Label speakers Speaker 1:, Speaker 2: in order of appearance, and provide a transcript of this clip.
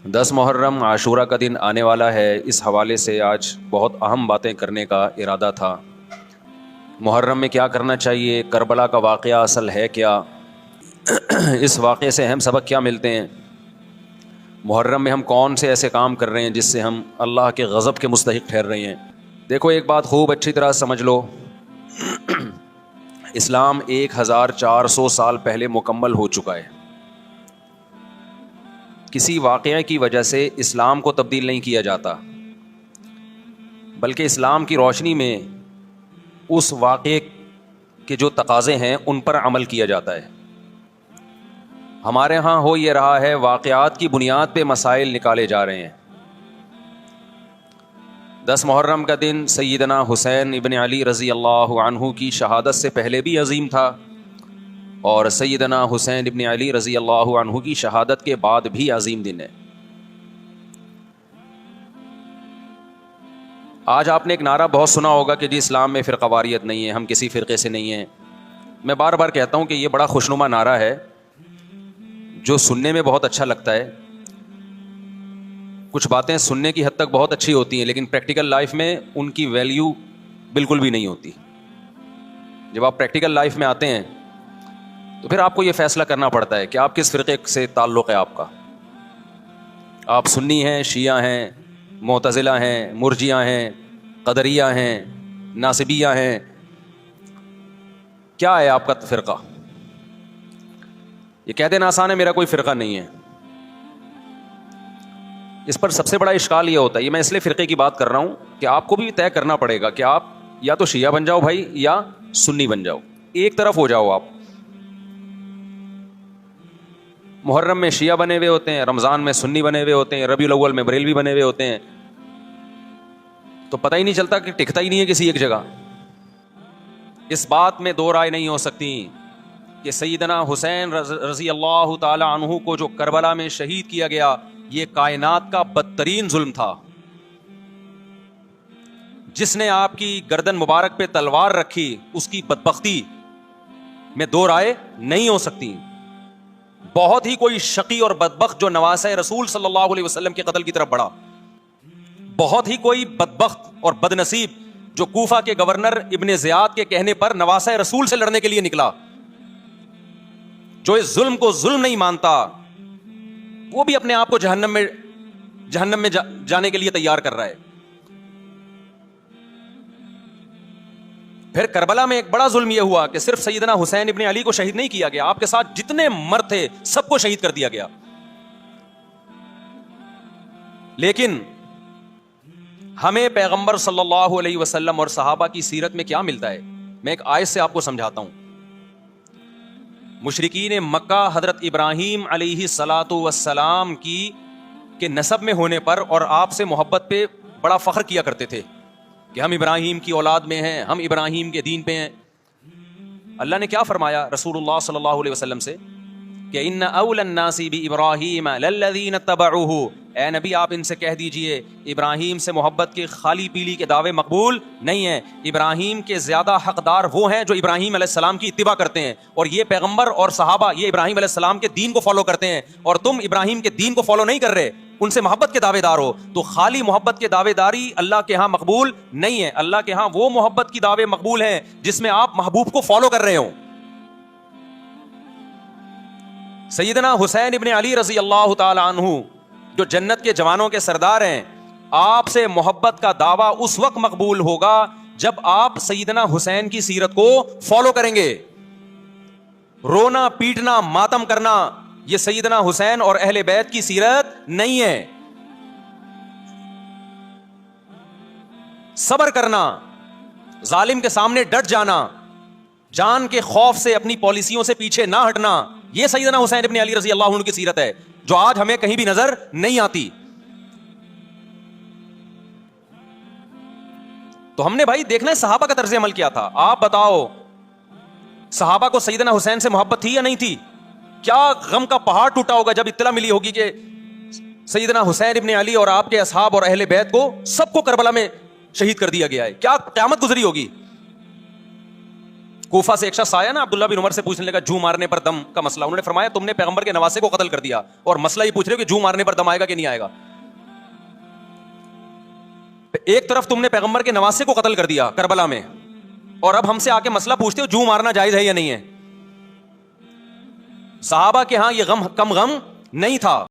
Speaker 1: 10 मुहर्रम आशूरा का दिन आने वाला है। इस हवाले से आज बहुत अहम बातें करने का इरादा था। मुहर्रम में क्या करना चाहिए, करबला का वाक़या असल है क्या, इस वाक़े से अहम सबक क्या मिलते हैं, मुहर्रम में हम कौन से ऐसे काम कर रहे हैं जिससे हम अल्लाह के गज़ब के मुस्तहिक ठहर रहे हैं। देखो, एक बात खूब अच्छी तरह समझ लो, इस्लाम 1400 साल पहले मुकम्मल हो चुका है। किसी वाक़या की वजह से इस्लाम को तब्दील नहीं किया जाता, बल्कि इस्लाम की रोशनी में उस वाक़े के जो तकाज़े हैं उन पर अमल किया जाता है। हमारे यहाँ हो ये रहा है, वाक़यात की बुनियाद पे मसाइल निकाले जा रहे हैं। 10 मुहर्रम का दिन सैयदना हुसैन इब्न अली रज़ी अल्लाह अन्हु की शहादत से पहले भी अजीम था और सैयदना हुसैन इब्न अली रज़ी अल्लाह अन्हु की शहादत के बाद भी अजीम दिन है। आज आपने एक नारा बहुत सुना होगा कि जी इस्लाम में फ़िरक़ावारियत नहीं है, हम किसी फ़िरक़े से नहीं हैं। मैं बार बार कहता हूँ कि ये बड़ा खुशनुमा नारा है जो सुनने में बहुत अच्छा लगता है। कुछ बातें सुनने की हद तक बहुत अच्छी होती हैं, लेकिन प्रैक्टिकल लाइफ में उनकी वैल्यू बिल्कुल भी नहीं होती। जब आप प्रैक्टिकल लाइफ में आते हैं तो फिर आपको ये फ़ैसला करना पड़ता है कि आप किस फ़िरक़े से ताल्लुक़ है आपका। आप सुन्नी हैं, शिया हैं, मुअतज़िला हैं, मुर्जिया हैं, क़दरिया हैं, नासिबिया हैं, क्या है आपका फ़िरक़ा? ये कह देना आसान है, मेरा कोई फ़िरक़ा नहीं है। इस पर सबसे बड़ा इश्काल ये होता है, ये मैं इसलिए फ़िरक़े की बात कर रहा हूँ कि आपको भी तय करना पड़ेगा कि आप या तो शिया बन जाओ भाई, या सुन्नी बन जाओ, एक तरफ हो जाओ आप। मुहर्रम में शिया बने हुए होते हैं, रमज़ान में सुन्नी बने हुए होते हैं, रबीउल अव्वल में बरेलवी बने हुए होते हैं, तो पता ही नहीं चलता कि टिकता ही नहीं है किसी एक जगह। इस बात में दो राय नहीं हो सकती कि सैयदना हुसैन रज़ी अल्लाह ताला अन्हु को जो करबला में शहीद किया गया, ये कायनात का बदतरीन जुल्म था। जिसने आपकी गर्दन मुबारक पे तलवार रखी, उसकी बदबख्ती में दो राय नहीं हो सकती। बहुत ही कोई शकी और बदबख्त जो नवासे रसूल सल्लल्लाहु अलैहि वसल्लम के कत्ल की तरफ बढ़ा, बहुत ही कोई बदबख्त और बदनसीब जो कूफा के गवर्नर इब्ने ज़ियाद के कहने पर नवासे रसूल से लड़ने के लिए निकला, जो इस जुल्म को जुल्म नहीं मानता, वो भी अपने आप को जहन्नम में जाने के लिए तैयार कर रहा है। फिर करबला में एक बड़ा जुल्म यह हुआ कि सिर्फ सैयदना हुसैन इब्न अली को शहीद नहीं किया गया, आपके साथ जितने मर्द थे सबको शहीद कर दिया गया। लेकिन हमें पैगंबर सल्लल्लाहु अलैहि वसल्लम और सहाबा की सीरत में क्या मिलता है, मैं एक आयत से आपको समझाता हूं। मुशरिकीन मक्का हजरत इब्राहीम अलैहिस्सलातु वस्सलाम की के नसब में होने पर और आपसे मोहब्बत पे बड़ा फख्र किया करते थे कि हम इब्राहीम की औलाद में हैं, हम इब्राहीम के दीन पे हैं। अल्लाह ने क्या फरमाया रसूलुल्लाह सल्लल्लाहु अलैहि वसल्लम से कि इन्ना औलन नासी बि इब्राहीम लल्लज़ीना तबऊहु, ए नबी आप इनसे कह दीजिए इब्राहीम से मोहब्बत के खाली पीली के दावे मकबूल नहीं है। इब्राहीम के ज़्यादा हकदार वो हैं जो इब्राहीम अलैहिस्सलाम की इत्तिबा करते हैं, और ये पैगंबर और सहाबा ये इब्राहीम अलैहिस्सलाम के दीन को फॉलो करते हैं, और तुम इब्राहीम के दीन को फॉलो नहीं कर रहे, उनसे मोहब्बत के दावेदार हो। तो खाली मोहब्बत के दावेदारी अल्लाह के यहाँ मकबूल नहीं है। अल्लाह के यहाँ वो मोहब्बत की दावे मकबूल हैं जिसमें आप महबूब को फॉलो कर रहे हो। सैयदना हुसैन इब्न अली रज़ी अल्लाह ताला अन्हु जो जन्नत के जवानों के सरदार हैं, आपसे मोहब्बत का दावा उस वक्त मकबूल होगा जब आप सैयदना हुसैन की सीरत को फॉलो करेंगे। रोना पीटना मातम करना ये सैयदना हुसैन और अहले बैत की सीरत नहीं है। सब्र करना, जालिम के सामने डट जाना, जान के खौफ से अपनी पॉलिसियों से पीछे ना हटना, यह सैयदना हुसैन इब्न अली रज़ी अल्लाह अन्हु की सीरत है जो आज हमें कहीं भी नजर नहीं आती। तो हमने भाई देखना है सहाबा का तर्ज अमल क्या था। आप बताओ, सहाबा को सैयदना हुसैन से मोहब्बत थी या नहीं थी? क्या गम का पहाड़ टूटा होगा जब इत्तला मिली होगी कि सैयदना हुसैन इब्न अली और आपके असहाब और अहले बैत को सबको करबला में शहीद कर दिया गया है। क्या क़यामत गुजरी होगी। कोफा से एक शख्स आया ना, अब्दुल्ला बिन उमर से पूछने लगा जू मारने पर दम का मसला। उन्होंने फरमाया तुमने पैगंबर के नवासे को कत्ल कर दिया और मसला ही पूछ रहे हो कि जू मारने पर दम आएगा कि नहीं आएगा। एक तरफ तुमने पैगंबर के नवासे को कत्ल कर दिया करबला में, और अब हमसे आके मसला पूछते हो जू मारना जायज है या नहीं है। सहाबा के यहां यह गम कम गम नहीं था।